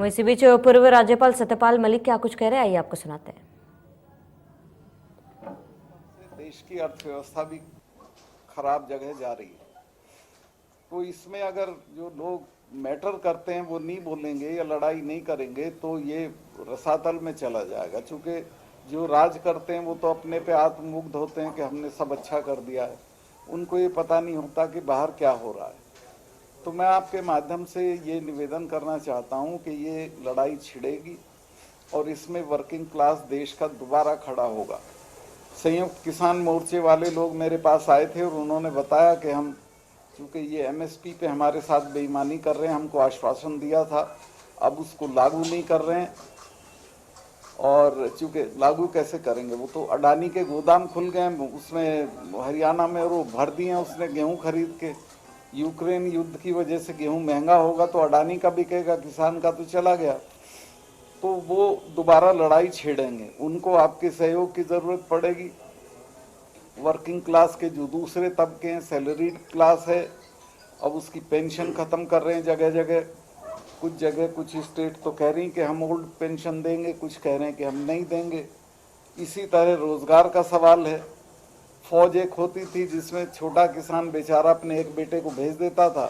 वहीं इसी बीच पूर्व राज्यपाल सत्यपाल मलिक क्या कुछ कह रहे हैं, आइए आपको सुनाते हैं। देश की अर्थव्यवस्था भी खराब जगह जा रही है, तो इसमें अगर जो लोग मैटर करते हैं वो नहीं बोलेंगे या लड़ाई नहीं करेंगे तो ये रसातल में चला जाएगा। चूंकि जो राज करते हैं वो तो अपने पे आत्ममुग्ध होते हैं कि हमने सब अच्छा कर दिया है, उनको ये पता नहीं होता कि बाहर क्या हो रहा है। तो मैं आपके माध्यम से ये निवेदन करना चाहता हूँ कि ये लड़ाई छिड़ेगी और इसमें वर्किंग क्लास देश का दोबारा खड़ा होगा। संयुक्त किसान मोर्चे वाले लोग मेरे पास आए थे और उन्होंने बताया कि हम चूँकि ये एमएसपी पे हमारे साथ बेईमानी कर रहे हैं, हमको आश्वासन दिया था, अब उसको लागू नहीं कर रहे हैं। और चूँकि लागू कैसे करेंगे, वो तो अडानी के गोदाम खुल गए हैं उसमें हरियाणा में, और वो भर दिए हैं उसने गेहूं खरीद के। यूक्रेन युद्ध की वजह से गेहूं महंगा होगा तो अडानी का बिकेगा, किसान का तो चला गया। तो वो दोबारा लड़ाई छेड़ेंगे, उनको आपके सहयोग की ज़रूरत पड़ेगी। वर्किंग क्लास के जो दूसरे तबके हैं, सैलरीड क्लास है, अब उसकी पेंशन ख़त्म कर रहे हैं जगह जगह। कुछ स्टेट तो कह रही हैं कि हम ओल्ड पेंशन देंगे, कुछ कह रहे हैं कि हम नहीं देंगे। इसी तरह रोज़गार का सवाल है। फौज एक होती थी जिसमें छोटा किसान बेचारा अपने एक बेटे को भेज देता था,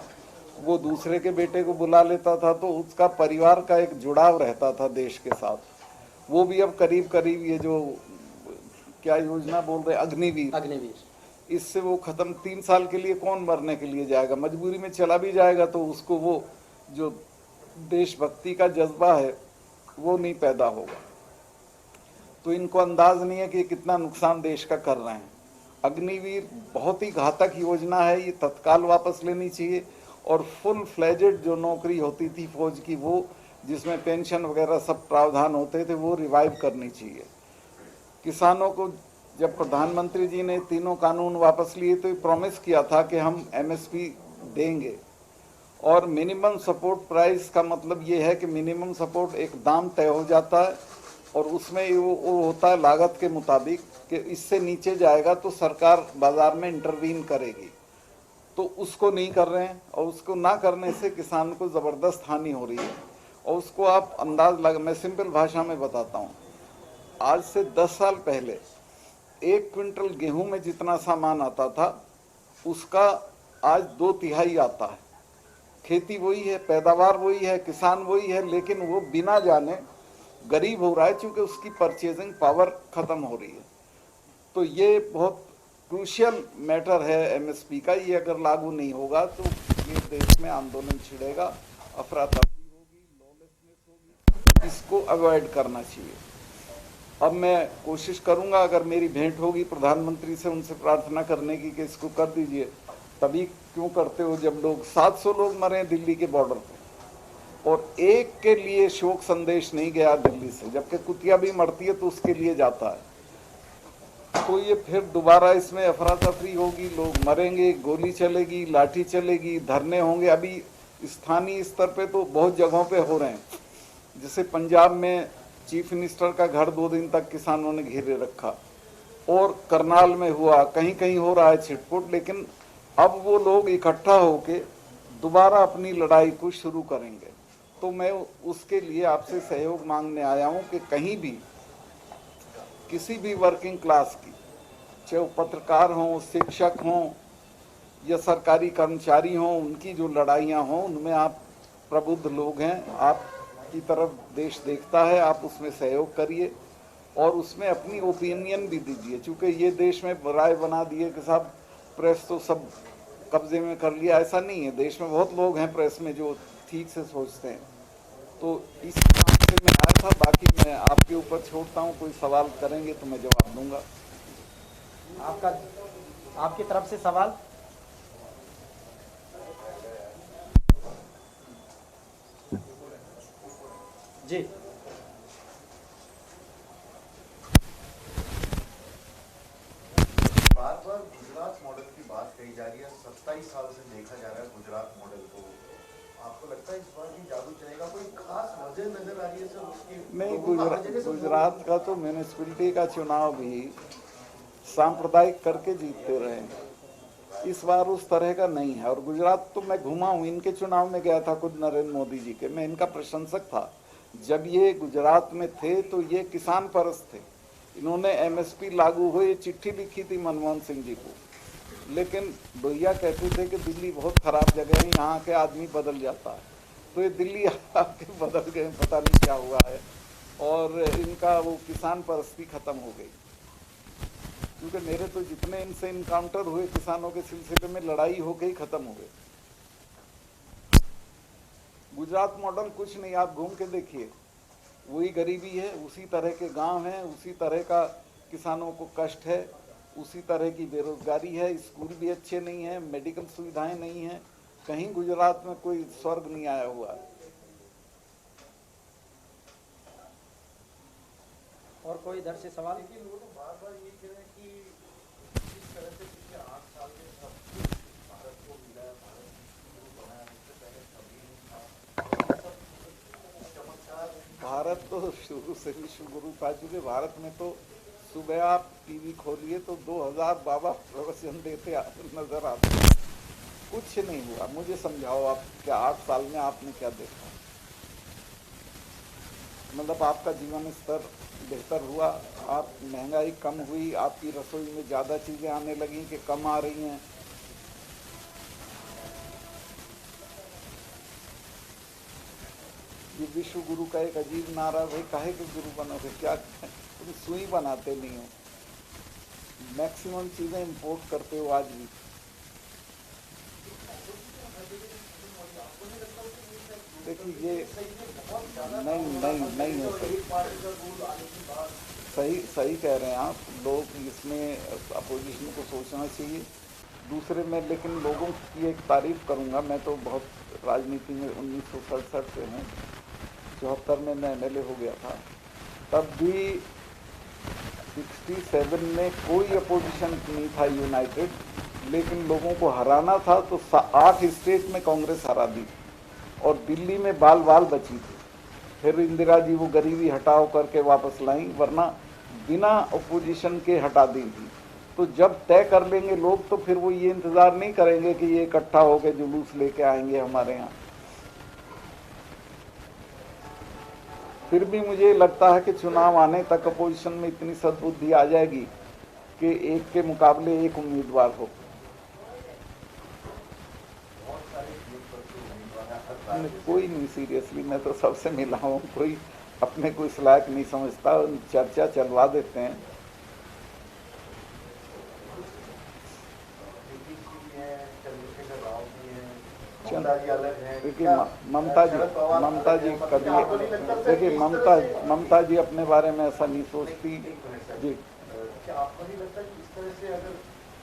वो दूसरे के बेटे को बुला लेता था, तो उसका परिवार का एक जुड़ाव रहता था देश के साथ। वो भी अब करीब करीब ये जो क्या योजना बोल रहे अग्निवीर, इससे वो खत्म। 3 साल के लिए कौन मरने के लिए जाएगा, मजबूरी में चला भी जाएगा तो उसको वो जो देशभक्ति का जज्बा है वो नहीं पैदा होगा। तो इनको अंदाज नहीं है कि कितना नुकसान देश का कर रहे हैं। अग्निवीर बहुत ही घातक योजना है, ये तत्काल वापस लेनी चाहिए। और फुल फ्लेजेड जो नौकरी होती थी फौज की, वो जिसमें पेंशन वगैरह सब प्रावधान होते थे, वो रिवाइव करनी चाहिए। किसानों को जब प्रधानमंत्री जी ने तीनों कानून वापस लिए तो ये प्रॉमिस किया था कि हम एमएसपी देंगे। और मिनिमम सपोर्ट प्राइस का मतलब ये है कि मिनिमम सपोर्ट एक दाम तय हो जाता है और उसमें वो होता है लागत के मुताबिक कि इससे नीचे जाएगा तो सरकार बाजार में इंटरवीन करेगी। तो उसको नहीं कर रहे हैं और उसको ना करने से किसान को ज़बरदस्त हानि हो रही है। और उसको आप अंदाज लगा, मैं सिंपल भाषा में बताता हूँ। आज से 10 साल पहले 1 क्विंटल गेहूं में जितना सामान आता था उसका आज 2/3 आता है। खेती वही है, पैदावार वही है, किसान वही है, लेकिन वो बिना जाने गरीब हो रहा है क्योंकि उसकी परचेजिंग पावर खत्म हो रही है। तो ये बहुत क्रूशियल मैटर है एमएसपी का। ये अगर लागू नहीं होगा तो ये देश में आंदोलन छिड़ेगा, अफरा तफरी होगी, लॉलेसनेस होगी। इसको अवॉइड करना चाहिए। अब मैं कोशिश करूंगा, अगर मेरी भेंट होगी प्रधानमंत्री से, उनसे प्रार्थना करने की कि इसको कर दीजिए। तभी क्यों करते हो जब लोग 700 लोग मरे दिल्ली के बॉर्डर पे और एक के लिए शोक संदेश नहीं गया दिल्ली से, जबकि कुतिया भी मरती है तो उसके लिए जाता है। तो ये फिर दोबारा इसमें अफरा तफरी होगी, लोग मरेंगे, गोली चलेगी, लाठी चलेगी, धरने होंगे। अभी स्थानीय स्तर पे तो बहुत जगहों पे हो रहे हैं, जैसे पंजाब में चीफ मिनिस्टर का घर 2 दिन तक किसानों ने घेरे रखा, और करनाल में हुआ, कहीं कहीं हो रहा है छिटपुट। लेकिन अब वो लोग इकट्ठा होके दोबारा अपनी लड़ाई को शुरू करेंगे। तो मैं उसके लिए आपसे सहयोग मांगने आया हूं कि कहीं भी किसी भी वर्किंग क्लास की, चाहे वो पत्रकार हों, शिक्षक हों या सरकारी कर्मचारी हों, उनकी जो लड़ाइयाँ हों उनमें आप प्रबुद्ध लोग हैं, आप की तरफ देश देखता है, आप उसमें सहयोग करिए और उसमें अपनी ओपिनियन भी दीजिए। चूँकि ये देश में राय बना दिए कि साहब प्रेस तो सब कब्जे में कर लिया, ऐसा नहीं है। देश में बहुत लोग हैं प्रेस में जो ठीक से सोचते हैं। तो इस काम से मैं आया था, बाकी मैं आपके ऊपर छोड़ता हूँ। कोई सवाल करेंगे तो मैं जवाब दूंगा। आपकी तरफ से सवाल? जी, बार बार गुजरात मॉडल की बात कही जा रही है। 27 साल से देखा जा रहा है गुजरात मॉडल को। आपको लगता है इस बार भी जादू चलेगा? कोई खास वजह नजर आ रही है सर उसकी? नहीं, गुजरात का तो म्यूनिसिपैलिटी का चुनाव भी सांप्रदायिक करके जीतते रहे हैं, इस बार उस तरह का नहीं है। और गुजरात तो मैं घुमा हूँ, इनके चुनाव में गया था खुद नरेंद्र मोदी जी के, मैं इनका प्रशंसक था। जब ये गुजरात में थे तो ये किसान परस्त थे। इन्होंने एमएसपी लागू हुए चिट्ठी लिखी थी मनमोहन सिंह जी को, लेकिन भैया कहते थे कि दिल्ली बहुत खराब जगह है, यहाँ के आदमी बदल जाता है। तो ये दिल्ली आके बदल गए, पता नहीं क्या हुआ है, और इनका वो किसान परस्ती खत्म हो गई। क्योंकि मेरे तो जितने इनसे इनकाउंटर हुए किसानों के सिलसिले में, लड़ाई होके ही खत्म हो गए। गुजरात मॉडल कुछ नहीं, आप घूम के देखिए, वही गरीबी है, उसी तरह के गांव हैं, उसी तरह का किसानों को कष्ट है, उसी तरह की बेरोजगारी है, स्कूल भी अच्छे नहीं हैं, मेडिकल सुविधाएं नहीं हैं, कहीं गुजरात में कोई स्वर्ग नहीं आया हुआ। और कोई इधर से सवाल? लेकिन वो तो बार बार ये कह रहे हैं कि जिस तरह से पिछले 8 साल में सब कुछ भारत को मिला, भारत शुरू बनाया, उससे पहले कभी नहीं था, सब चमत्कार। भारत तो शुरू से विश्व गुरु था, चूंकि भारत में तो सुबह आप टीवी खोलिए तो 2000 बाबा प्रवचन देते नजर आते। कुछ नहीं हुआ। मुझे समझाओ आप, क्या 8 साल में आपने क्या देखा? मतलब आपका जीवन स्तर बेहतर हुआ, आप महंगाई कम हुई, आपकी रसोई में ज़्यादा चीज़ें आने लगी कि कम आ रही हैं? ये विश्व गुरु का एक अजीब नारा, भाई काहे के गुरु बनोगे, क्या तुम सुई बनाते नहीं हो, मैक्सिमम चीज़ें इंपोर्ट करते हो आज भी। देखिए ये नहीं है सही कह रहे हैं आप। लोग इसमें अपोजिशन को सोचना चाहिए। दूसरे में लेकिन लोगों की एक तारीफ करूंगा, मैं तो बहुत राजनीति में 1967 से हूँ, 74 में मैं MLA हो गया था, तब भी 67 में कोई अपोजिशन नहीं था यूनाइटेड, लेकिन लोगों को हराना था तो 8 स्टेट में कांग्रेस हरा दी और दिल्ली में बाल बाल बची थी। फिर इंदिरा जी वो गरीबी हटाओ करके वापस लाई, वरना बिना अपोजिशन के हटा दी थी। तो जब तय कर लेंगे लोग तो फिर वो ये इंतजार नहीं करेंगे कि ये इकट्ठा होकर जुलूस लेके आएंगे हमारे यहाँ। फिर भी मुझे लगता है कि चुनाव आने तक अपोजिशन में इतनी सद्बुद्धि आ जाएगी कि एक के मुकाबले एक उम्मीदवार हो। कोई नहीं, सीरियसली मैं तो सबसे मिला हूँ, कोई अपने को इस लायक नहीं समझता, चर्चा चलवा देते हैं। देखिए ममता जी कभी, देखिए ममता जी अपने बारे में ऐसा नहीं सोचती जी। क्या आपको नहीं लगता कि इस तरह से अगर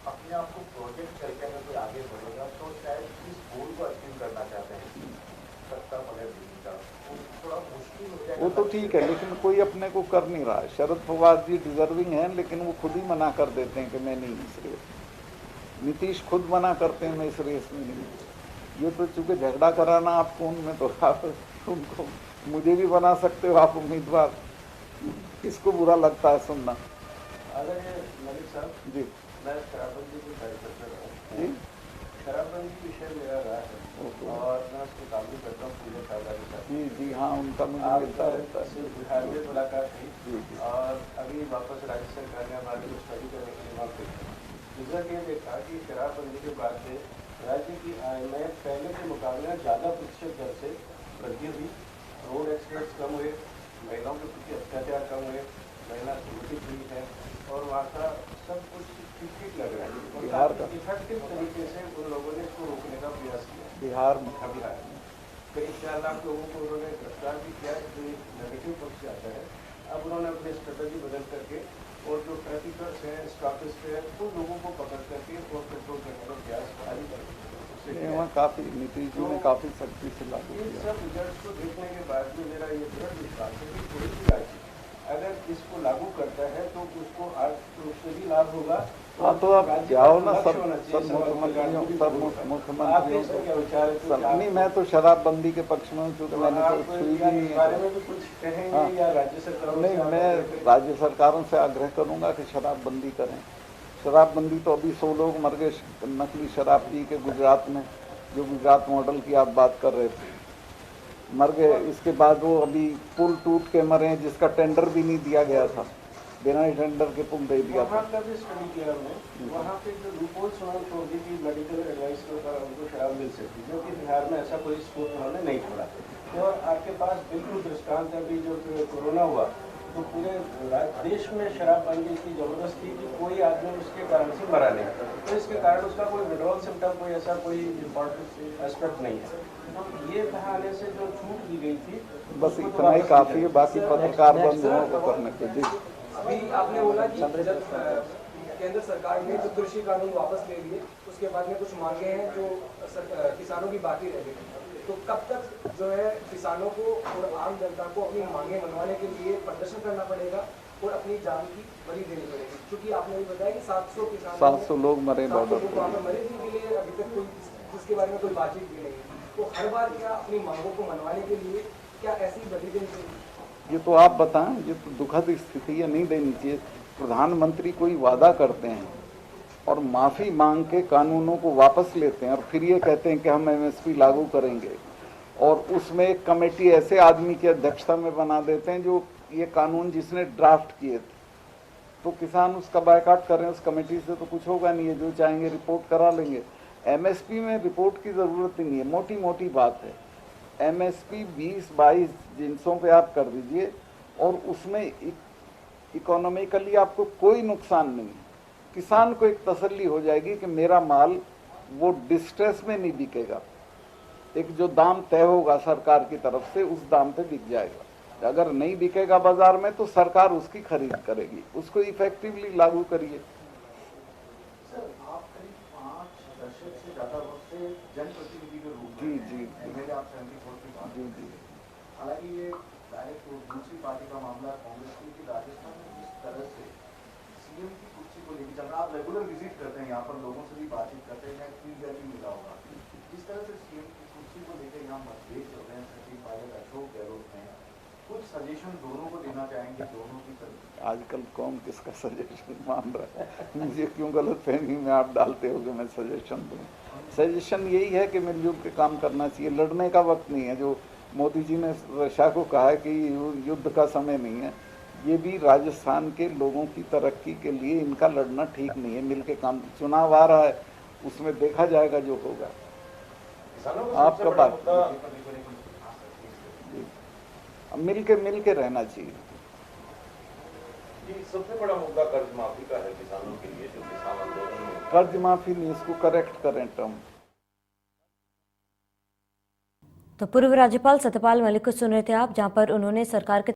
अपने आप को प्रोजेक्ट करके अगर कोई आगे बढ़ेगा तो शायद इस गोल को अचीव करना चाहते हैं, सत्ता पलट देने का, थोड़ा मुश्किल हो जाएगा। वो तो ठीक है, लेकिन कोई अपने को कर नहीं रहा है। शरद पवार जी डिजर्विंग हैं, लेकिन वो खुद ही मना कर देते हैं कि मैं नहीं इस रेस। नीतीश खुद मना करते हैं मैं इस रेस में नहीं। ये तो चूंकि झगड़ा कराना आपको उनमें, तो आप उनको मुझे भी बना सकते हो आप उम्मीदवार। किसको बुरा लगता है सुनना? अगर ये मलिक साहब जी मैं शराबबंदी की कार्यकर्ता रहा हूँ, जी शराबबंदी विषय मेरा रहा है और मैं उसको काम भी करता हूँ पूरे साझा के साथ। जी हाँ, उनका मुझे मिलता रहता है। सिर्फ बिहार में मुलाकात जी, हुई जी। और अभी वापस राज्य सरकार ने हमारे को स्टडी करने के लिए वहाँ पे रिजल्ट ये देखा कि शराबबंदी के बाद से राज्य की आय में पहले के मुकाबले ज़्यादा प्रतिशत दर से वृद्धि हुई, रोड एक्सीडेंट्स कम हुए, महिलाओं के प्रति अत्याचार कम हुए, महिला सुरक्षित हुई है और वहाँ का सब कुछ ठीक ठीक लग रहा है। बिहार का इफेक्टिव तरीके से उन लोगों ने इसको रोकने का प्रयास किया बिहार में बिहार में करीब 4 लाख लोगों को उन्होंने गिरफ्तार भी किया, जो एक नेगेटिव पक्ष आता है। अब उन्होंने अपनी स्ट्रेटजी बदल करके और जो ट्रैफिकर्स हैं, स्टॉपिस्ट हैं, उन लोगों को पकड़ करके और कंट्रोल करने का प्रयास भारी कर वहाँ काफी नीतीश जी ने काफी सख्ती से लागू इन किया। सब रिजल्ट को देखने के बाद में मेरा ये दृढ़ विश्वास है कि कोई भी राज्य अगर इसको लागू करता है तो उसको आर्थिक रूप से भी लाभ होगा। हाँ तो आप जाओ ना सब मुख्यमंत्रियों नहीं, मैं तो शराबबंदी के पक्ष में हूँ, क्योंकि मैंने तो छुई भी नहीं बारे में भी कुछ कहेंगे या राज्य सरकार? नहीं, मैं राज्य सरकारों से आग्रह करूंगा कि शराबबंदी करें। शराबबंदी तो अभी 100 लोग मर गए नकली शराब पी के गुजरात में, जो गुजरात मॉडल की आप बात कर रहे थे। मर गए। इसके बाद वो अभी पुल टूट के मरे हैं, जिसका टेंडर भी नहीं दिया गया था, बिना टेंडर के पुल दे दिया था। वहाँ का भी स्टडी किया हमने, वहाँ पे जो लूपहोल्स उन्होंने छोड़ दी कि मेडिकल एडवाइस के ऊपर उनको शराब मिल सकती है, जो कि बिहार में ऐसा कोई स्कोप उन्होंने नहीं छोड़ा। तो आपके पास बिल्कुल दृष्टांत है, अभी जो कोरोना हुआ तो पूरे देश में शराबबंदी इतनी जबरदस्त थी कि कोई आदमी उसके कारण से मरा नहीं, तो इसके कारण उसका कोई विड्रॉल सिम्टम, कोई ऐसा कोई इम्पोर्टेंट एस्पेक्ट नहीं है। तो ये बहाने से जो छूट दी गई थी बस इतना ही काफी है, बाकी पत्रकार बंद हो वो करने के। जी, अभी आपने बोला कि जब केंद्र सरकार ने जो कृषि कानून वापस ले लिए, उसके बाद में कुछ मांगे हैं जो किसानों की बाकी रह गई, तो कब तक जो है किसानों को और आम जनता को अपनी मांगे मनवाने के लिए प्रदर्शन करना पड़ेगा और अपनी जान की बलि देनी पड़ेगी? क्योंकि आपने भी बताया कि 700 किसान 700 लोग मरे बॉर्डर वहाँ पे मरे, जिनके लिए अभी तक कोई जिसके बारे में कोई बातचीत भी नहीं। तो हर बार क्या अपनी मांगों को मनवाने के लिए क्या ऐसी बलि देनी चाहिए? ये तो आप बताएं, ये तो दुखद स्थिति है, नहीं देनी चाहिए। प्रधानमंत्री कोई वादा करते हैं और माफी मांग के कानूनों को वापस लेते हैं और फिर ये कहते हैं कि हम एमएसपी लागू करेंगे, और उसमें एक कमेटी ऐसे आदमी की अध्यक्षता में बना देते हैं जो ये कानून जिसने ड्राफ्ट किए थे, तो किसान उसका बायकॉट कर रहे हैं। उस कमेटी से तो कुछ होगा नहीं है, जो चाहेंगे रिपोर्ट करा लेंगे। एमएसपी में रिपोर्ट की जरूरत ही नहीं है, मोटी मोटी बात है। एमएसपी 20-22 जिनसों पे आप कर दीजिए और उसमें इकोनॉमिकली आपको कोई नुकसान नहीं है। किसान को एक तसल्ली हो जाएगी कि मेरा माल वो डिस्ट्रेस में नहीं बिकेगा, एक जो दाम तय होगा सरकार की तरफ से उस दाम पे बिक जाएगा। अगर नहीं बिकेगा बाजार में तो सरकार उसकी खरीद करेगी, उसको इफेक्टिवली लागू करिए। सर, आप करीब 5 दशक से ज्यादा वक्त से जनप्रतिनिधि के रूप जी में जी पहले आप 74 की बात जी जी हालांकि ये डायरेक्ट दूसरी पार्टी का मामला कांग्रेस की राजस्थान में जिस तरह से सीएम की कुर्सी को लेकर चल रहा, आप रेगुलर विजिट करते हैं यहाँ पर, लोगों से भी बातचीत करते हैं, फीडबैक भी मिला होगा, जिस तरह से सीएम की कुर्सी को लेकर यहाँ मतभेद चल रहे हैं सचिन पायलट अशोक गहलोत ने, कुछ सजेशन दोनों को देना चाहेंगे? दोनों की आजकल कौन किसका सजेशन मान रहा है? मुझे क्यों गलत फहमी में आप डालते हो कि मैं सजेशन दूं? सजेशन यही है कि मिलजुल के काम करना चाहिए, लड़ने का वक्त नहीं है। जो मोदी जी ने रशिया को कहा है कि युद्ध का समय नहीं है, ये भी राजस्थान के लोगों की तरक्की के लिए इनका लड़ना ठीक नहीं है। मिल के काम, चुनाव आ रहा है, उसमें देखा जाएगा जो होगा। आपका बात मिल के रहना चाहिए। सबसे बड़ा मुद्दा कर्ज माफी का है किसानों के लिए, जो किसान आंदोलन में कर्ज माफी नहीं, इसको करेक्ट करें टर्म। तो पूर्व राज्यपाल सत्यपाल मलिक को सुन रहे थे आप, जहां पर उन्होंने सरकार के